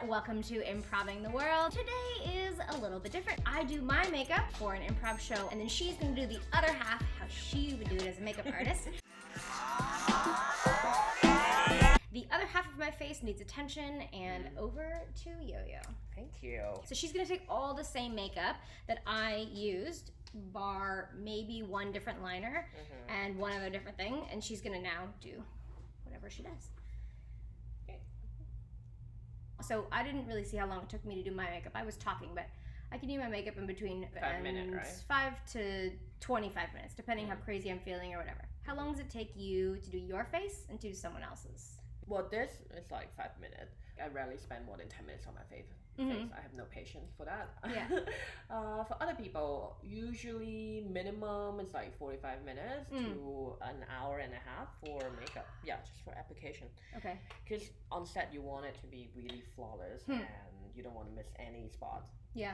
welcome to Improving the World. Today is a little bit different. I do my makeup for an improv show, and then she's gonna do the other half, how she would do it as a makeup artist. The other half of my face needs attention, and over to Yo-Yo. Thank you. So she's gonna take all the same makeup that I used, bar maybe one different liner and one other different thing, and she's gonna now do whatever she does. So I didn't really see how long it took me to do my makeup. I was talking, but I can do my makeup in between 5 minutes, right? 5 to 25 minutes, depending how crazy I'm feeling or whatever. How long does it take you to do your face and to do someone else's? Well, this is like 5 minutes. I rarely spend more than 10 minutes on my face. I have no patience for that. Yeah. For other people, usually minimum is like 45 minutes to an hour and a half for makeup. Yeah, just for application. Okay. Because on set, you want it to be really flawless and you don't want to miss any spots. Yeah.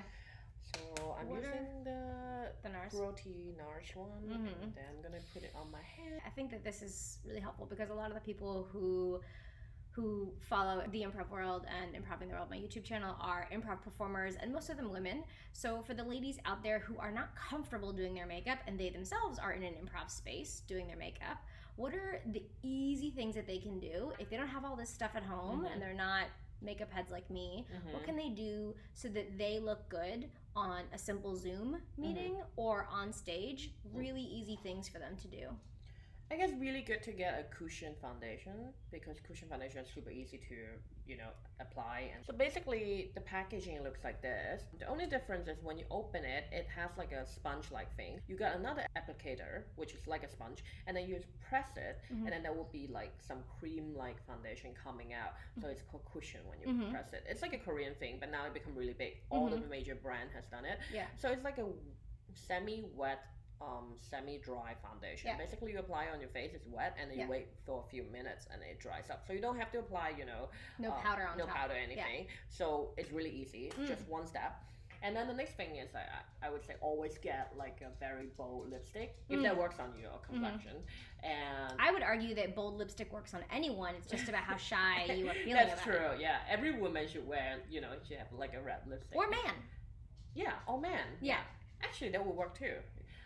So I'm using the NARS? Grody NARS one, and then I'm gonna put it on my head. I think that this is really helpful because a lot of the people who follow the improv world and Improving the World, my YouTube channel, are improv performers, and most of them women. So for the ladies out there who are not comfortable doing their makeup and they themselves are in an improv space doing their makeup, what are the easy things that they can do if they don't have all this stuff at home and they're not makeup heads like me? What can they do so that they look good on a simple Zoom meeting or on stage? Really easy things for them to do. I guess really good to get a cushion foundation because cushion foundation is super easy to, apply. And so basically the packaging looks like this. The only difference is when you open it, it has like a sponge-like thing. You got another applicator, which is like a sponge, and then you just press it, and then there will be like some cream-like foundation coming out. So it's called cushion when you press it. It's like a Korean thing, but now it become really big. All the major brand has done it. Yeah. So it's like a semi-wet semi-dry foundation. Yeah. Basically you apply on your face, it's wet, and then you wait for a few minutes and it dries up. So you don't have to apply, no powder on no top. powder anything. So it's really easy, just one step. And then the next thing is I would say always get like a very bold lipstick if that works on your complexion. And I would argue that bold lipstick works on anyone. It's just about how shy you are feeling that's about true. it. Yeah, every woman should wear, should have like a red lipstick. Or man. Yeah, or man. Yeah. Actually, that would work too.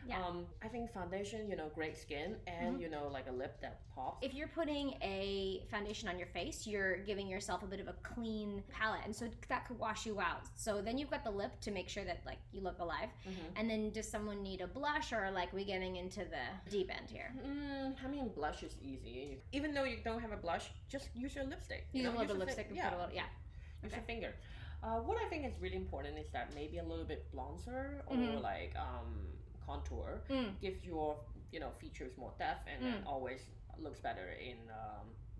Yeah. I think foundation, great skin, and like a lip that pops. If you're putting a foundation on your face, you're giving yourself a bit of a clean palette, and so that could wash you out. So then you've got the lip to make sure that like you look alive. And then does someone need a blush, or like we getting into the deep end here? I mean, blush is easy. Even though you don't have a blush, just use your lipstick. Use a little bit of lipstick and put a little, Use your finger. What I think is really important is that maybe a little bit bronzer or like contour gives your features more depth and then always looks better in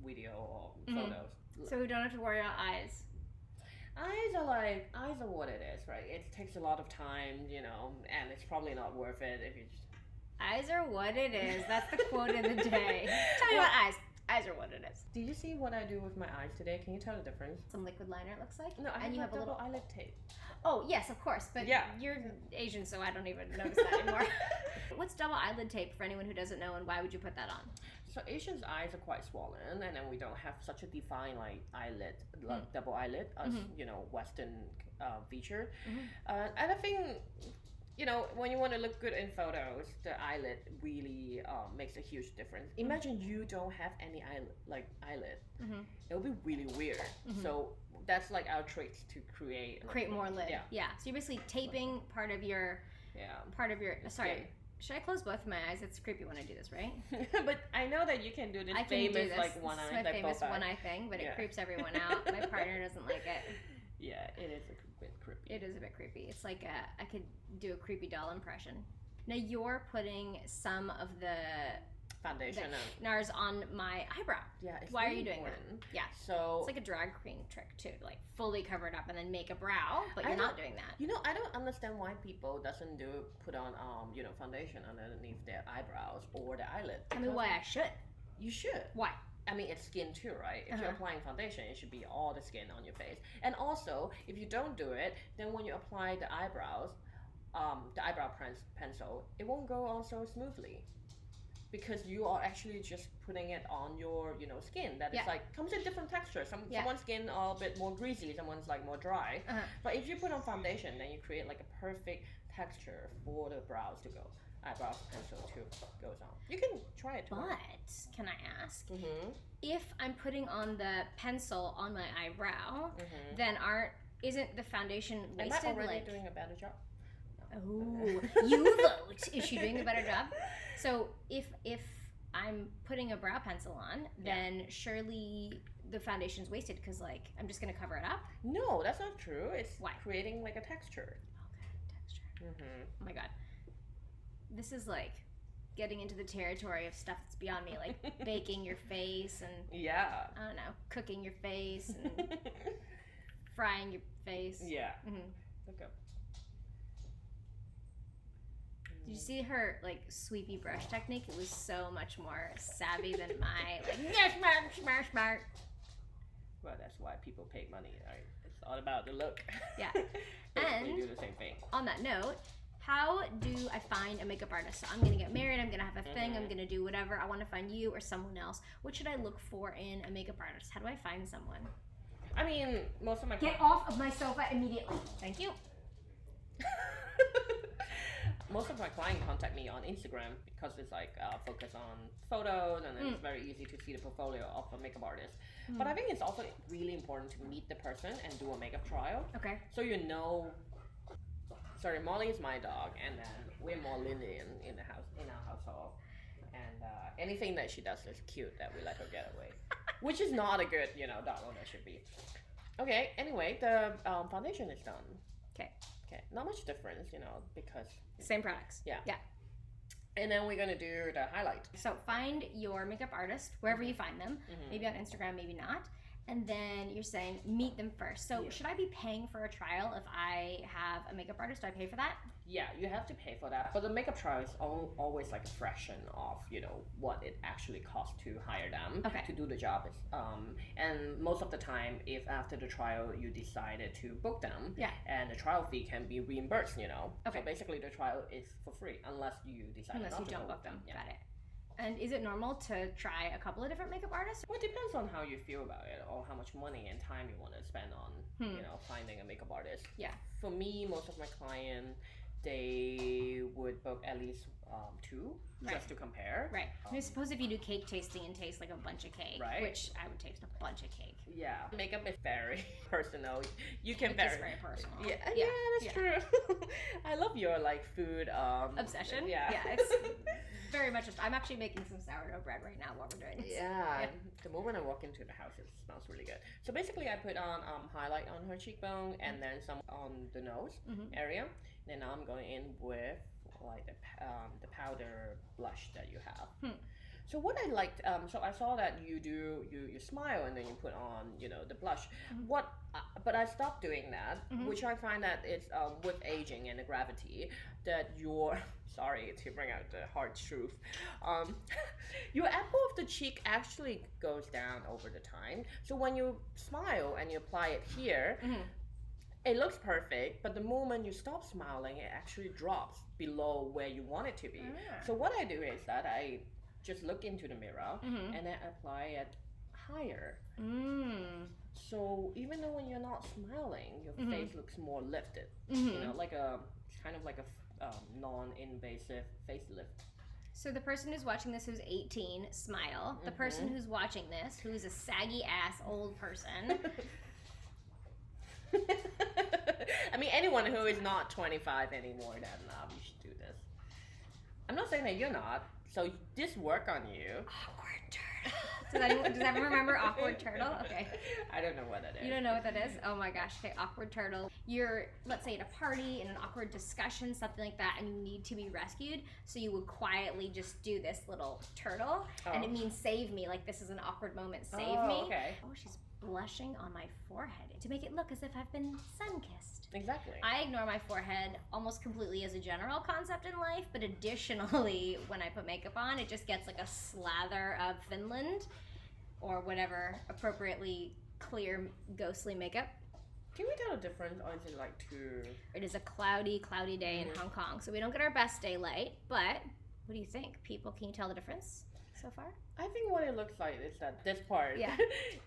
video or photos. So we don't have to worry about eyes. Eyes are what it is, right? It takes a lot of time, and it's probably not worth it if you just... Eyes are what it is. That's the quote of the day. Tell me about eyes. Eyes are what it is. Do you see what I do with my eyes today? Can you tell the difference? Some liquid liner, it looks like. No, I have a little eyelid tape. Oh, yes, of course. But you're Asian, so I don't even notice that anymore. What's double eyelid tape for anyone who doesn't know, and why would you put that on? So Asians' eyes are quite swollen, and then we don't have such a defined like eyelid, like double eyelid, as Western feature. And I think... when you want to look good in photos, the eyelid really makes a huge difference. Imagine you don't have any eyelid. It'll be really weird. So that's like our tricks to create more lid. Yeah. So you're basically taping part of your. Sorry. Should I close both of my eyes? It's creepy when I do this, right? But I know that you can do this famous like one eye. This is my famous one eye thing, but it creeps everyone out. My partner doesn't like it. Yeah, it is a bit creepy. It is a bit creepy. It's like I could do a creepy doll impression. Now you're putting some of the foundation NARS on my eyebrow. Yeah, it's why really are you doing important. that? Yeah, so it's like a drag queen trick too, like fully cover it up and then make a brow, but you're not doing that. I don't understand why people doesn't put on foundation underneath their eyebrows or their eyelid. Tell me why I should. You should. Why? I mean, it's skin too, right? If you're applying foundation, it should be all the skin on your face. And also, if you don't do it, then when you apply the eyebrows, the eyebrow pencil, it won't go on so smoothly. because you are actually just putting it on your, you know, skin. That is like comes in different textures. Someone's skin are a bit more greasy, someone's like more dry. But if you put on foundation, then you create like a perfect texture for the brows to go. Eyebrows pencil to goes on. You can try it. But can I ask, if I'm putting on the pencil on my eyebrow, then isn't the foundation wasted? Am I already doing a better job? Oh, you vote. Is she doing a better job? So if I'm putting a brow pencil on, then surely the foundation's wasted because like I'm just gonna cover it up. No, that's not true. It's creating like a texture. Okay, texture. Oh my god, this is like getting into the territory of stuff that's beyond me, like baking your face and I don't know, cooking your face and frying your face. Yeah. Look up. Did you see her like sweepy brush technique? It was so much more savvy than my like smart. Well, that's why people pay money, right? It's all about the look. Yeah. And And do the same thing. on that note, how do I find a makeup artist? So I'm gonna get married, I'm gonna have a thing, I'm gonna do whatever. I wanna find you or someone else. What should I look for in a makeup artist? How do I find someone? I mean, most of my Get off of my sofa immediately. Thank you. Most of my clients contact me on Instagram because it's like focus on photos and then it's very easy to see the portfolio of a makeup artist. But I think it's also really important to meet the person and do a makeup trial. Okay. So you know, sorry, Molly is my dog, and then we're more lenient in our household. And anything that she does is cute that we let her get away, which is not a good, you know, dog owner should be. Okay. Anyway, the foundation is done. Okay. Okay. Not much difference, you know, because Same products. Yeah. Yeah. And then we're gonna do the highlight. So find your makeup artist wherever you find them, maybe on Instagram, maybe not. And then you're saying meet them first. So should I be paying for a trial if I have a makeup artist? Do I pay for that? Yeah, you have to pay for that. But the makeup trial is always like a fraction of, you know, what it actually costs to hire them to do the job. And most of the time, if after the trial you decided to book them, and the trial fee can be reimbursed, you know. So basically the trial is for free unless you decide not to book them. Got it. And is it normal to try a couple of different makeup artists? Well, it depends on how you feel about it or how much money and time you want to spend on, you know, finding a makeup artist. Yeah. For me, most of my clients, they would book at least 2 just to compare. Right. I suppose if you do cake tasting and taste like a bunch of cake, which I would taste a bunch of cake. Yeah. Makeup is very personal. You can It's very personal. Yeah, that's true. I love your like food obsession. Yeah. Yeah, it's very much. I'm actually making some sourdough bread right now while we're doing this. Yeah. The moment I walk into the house, it smells really good. So basically, I put on highlight on her cheekbone and then some on the nose area. Then now I'm going in with like the powder blush that you have. So what I liked, so I saw that you smile and then you put on, you know, the blush. But I stopped doing that, which I find that it's with aging and the gravity that your sorry to bring out the hard truth, your apple of the cheek actually goes down over the time. So when you smile and you apply it here. It looks perfect, but the moment you stop smiling, it actually drops below where you want it to be. So what I do is that I just look into the mirror and then apply it higher. So even though when you're not smiling, your face looks more lifted. You know, like a kind of like a non-invasive facelift. So the person who's watching this who's 18, smile. The person who's watching this, who's a saggy ass old person. I mean, anyone who is not 25 anymore, then you should do this. I'm not saying that you're not. So this work on you. Awkward turtle. Does everyone remember awkward turtle? Okay. I don't know what that is. You don't know what that is? Oh my gosh. Okay, awkward turtle. You're, let's say, at a party, in an awkward discussion, something like that, and you need to be rescued. So you would quietly just do this little turtle, and it means save me. Like, this is an awkward moment. Save me. Okay. Oh, she's blushing on my forehead to make it look as if I've been sun-kissed. Exactly. I ignore my forehead almost completely as a general concept in life, but additionally, when I put makeup on, it just gets like a slather of Finland or whatever appropriately clear, ghostly makeup. Can we tell the difference, or is it like too... It is a cloudy day in Hong Kong, so we don't get our best daylight, but What do you think? People, can you tell the difference so far? I think what it looks like is that this part, Yeah.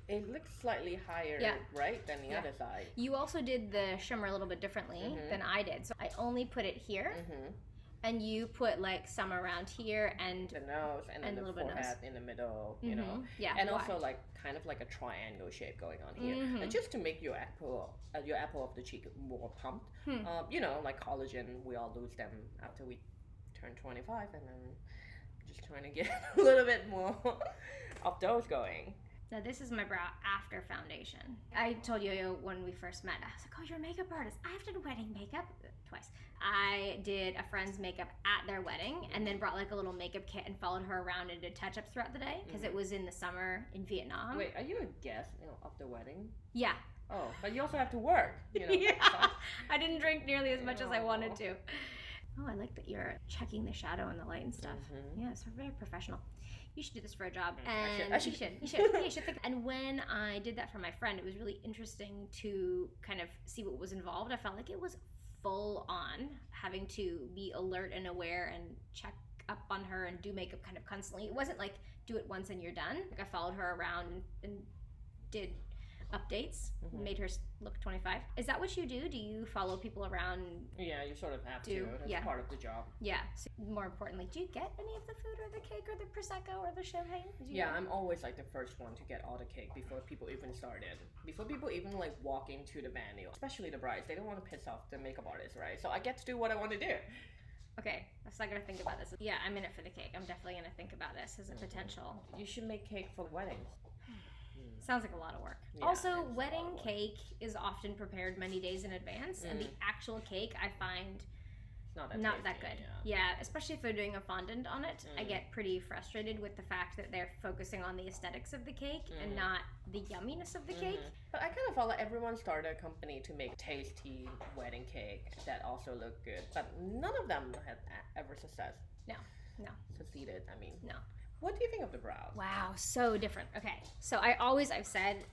it looks slightly higher, Yeah. right, than the Yeah. other side. You also did the shimmer a little bit differently than I did. So I only put it here, and you put like some around here and The nose and then a the little bit of forehead in the middle, you know. Yeah. And why? also like kind of like a triangle shape going on here, and just to make your apple of the cheek more pumped. You know, like collagen, we all lose them after we turn 25, and then just trying to get a little bit more of those going. Now this is my brow after foundation. I told Yo-Yo when we first met, I was like, oh, you're a makeup artist. I've done wedding makeup twice. I did a friend's makeup at their wedding and then brought like a little makeup kit and followed her around and did touch-ups throughout the day because it was in the summer in Vietnam. Wait, are you a guest of the wedding? Yeah. Oh, but you also have to work, you know. Yeah. I didn't drink nearly as much as I wanted to. Oh, I like that you're checking the shadow and the light and stuff. Yeah, it's very professional. You should do this for a job. And I should. You should. Yeah, you should think. And when I did that for my friend, it was really interesting to kind of see what was involved. I felt like it was full on, having to be alert and aware and check up on her and do makeup kind of constantly. It wasn't like do it once and you're done. Like I followed her around and did updates, made her look 25. Is that what you do? Do you follow people around? Yeah, you sort of have to. That's part of the job. Yeah. So more importantly, do you get any of the food or the cake or the prosecco or the champagne? Yeah, I'm always like the first one to get all the cake before people even started. Before people even like walk into the venue, especially the brides, they don't want to piss off the makeup artist, right? So I get to do what I want to do. Okay, I'm still gonna think about this. Yeah, I'm in it for the cake. I'm definitely gonna think about this as a potential. You should make cake for weddings. Sounds like a lot of work. Yeah, also, wedding cake is often prepared many days in advance, and the actual cake I find not that good. Yeah, especially if they're doing a fondant on it. I get pretty frustrated with the fact that they're focusing on the aesthetics of the cake and not the yumminess of the cake. But I kind of felt like everyone started a company to make tasty wedding cake that also looked good, but none of them had ever succeeded. I mean, no. What do you think of the brows? Wow, so different. Okay, so I've said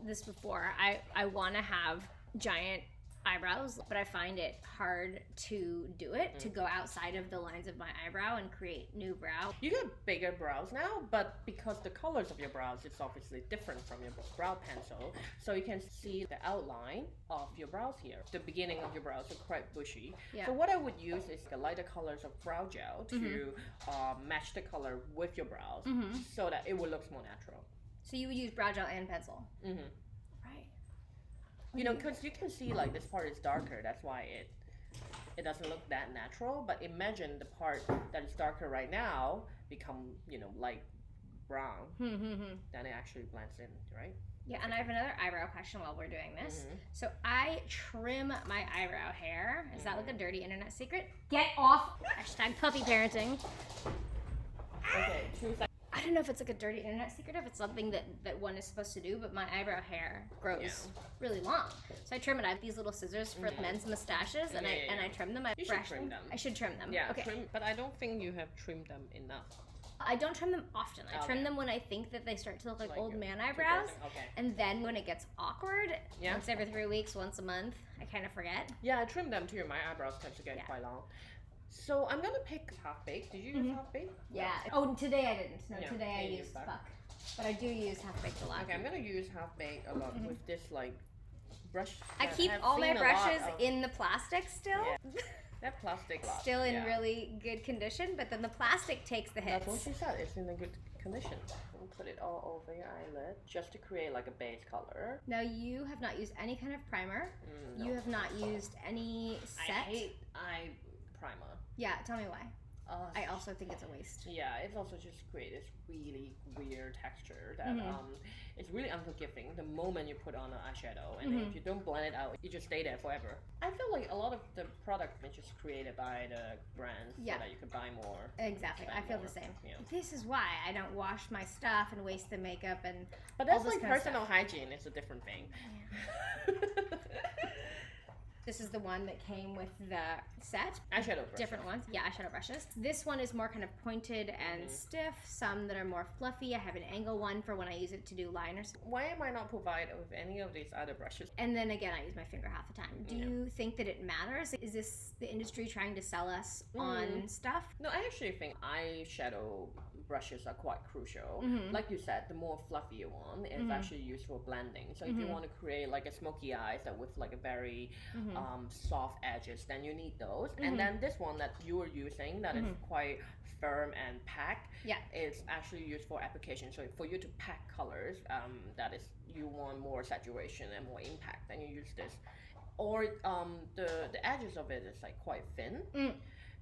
this before, I want to have giant eyebrows, but I find it hard to do it, to go outside of the lines of my eyebrow and create new brow. You get bigger brows now, but because the colors of your brows is obviously different from your brow pencil, so you can see the outline of your brows here. The beginning of your brows are quite bushy. Yeah. So what I would use is the lighter colors of brow gel to match the color with your brows so that it will look more natural. So you would use brow gel and pencil? Right. You know, because you can see like this part is darker, that's why it doesn't look that natural, but imagine the part that is darker right now become, you know, light brown, then it actually blends in, right? Yeah, and I have another eyebrow question while we're doing this. So I trim my eyebrow hair. Is that like a dirty internet secret? Get off! Hashtag puppy parenting. Okay, 2 seconds. I don't know if it's like a dirty internet secret, if it's something that one is supposed to do, but my eyebrow hair grows really long. So I trim it. I have these little scissors for men's mustaches, and I trim them. You should trim them. I should trim them. Yeah, okay. but I don't think you have trimmed them enough. I don't trim them often. I trim them when I think that they start to look like old man eyebrows. And then when it gets awkward, once every 3 weeks, once a month, I kind of forget. Yeah, I trim them too. My eyebrows tend to get quite long. So I'm gonna pick half-baked. Did you use half-baked? Yeah. Oh, today I didn't. No, today I used fuck. But I do use half-baked a lot. Okay, I'm gonna use half-baked a lot with this like brush. I keep all my brushes in the plastic still. Yeah. That plastic still in really good condition, but then the plastic takes the hits. That's what she said. It's in a good condition. We'll put it all over your eyelid just to create like a base color. Now you have not used any kind of primer. No. You have not used any set. I hate eye primer. Yeah, tell me why. I also think it's a waste. Yeah, it's also just create this really weird texture that it's really unforgiving the moment you put on an eyeshadow, and if you don't blend it out, it just stay there forever. I feel like a lot of the product is just created by the brands so that you could buy more. Exactly, I feel the same. Yeah. This is why I don't wash my stuff and waste the makeup and But that's like personal hygiene, it's a different thing. Yeah. This is the one that came with the set. Eyeshadow brushes. Different ones. Yeah, eyeshadow brushes. This one is more kind of pointed and stiff. Some that are more fluffy. I have an angle one for when I use it to do liners. Why am I not provided with any of these other brushes? And then again, I use my finger half the time. Do you think that it matters? Is this the industry trying to sell us on stuff? No, I actually think eyeshadow brushes are quite crucial. Like you said, the more fluffy one is actually used for blending. So if you want to create like a smoky eyes that with like a very soft edges, then you need those. And then this one that you are using that is quite firm and packed, is actually used for application. So for you to pack colors, that is, you want more saturation and more impact, then you use this. Or the edges of it is like quite thin.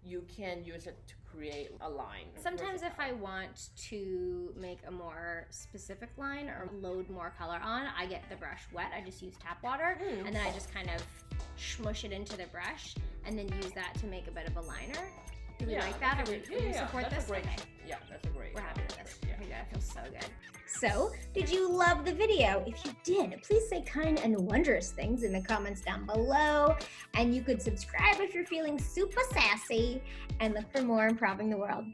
You can use it to create a line. Sometimes if I want to make a more specific line or load more color on, I get the brush wet. I just use tap water and then I just kind of smush it into the brush and then use that to make a bit of a liner. Do we like that? Do we support this? Okay. Yeah, that's a great. We're happy with this. Yeah. Okay, that feels so good. So, did you love the video? If you did, please say kind and wondrous things in the comments down below. And you could subscribe if you're feeling super sassy and look for more Improving the World.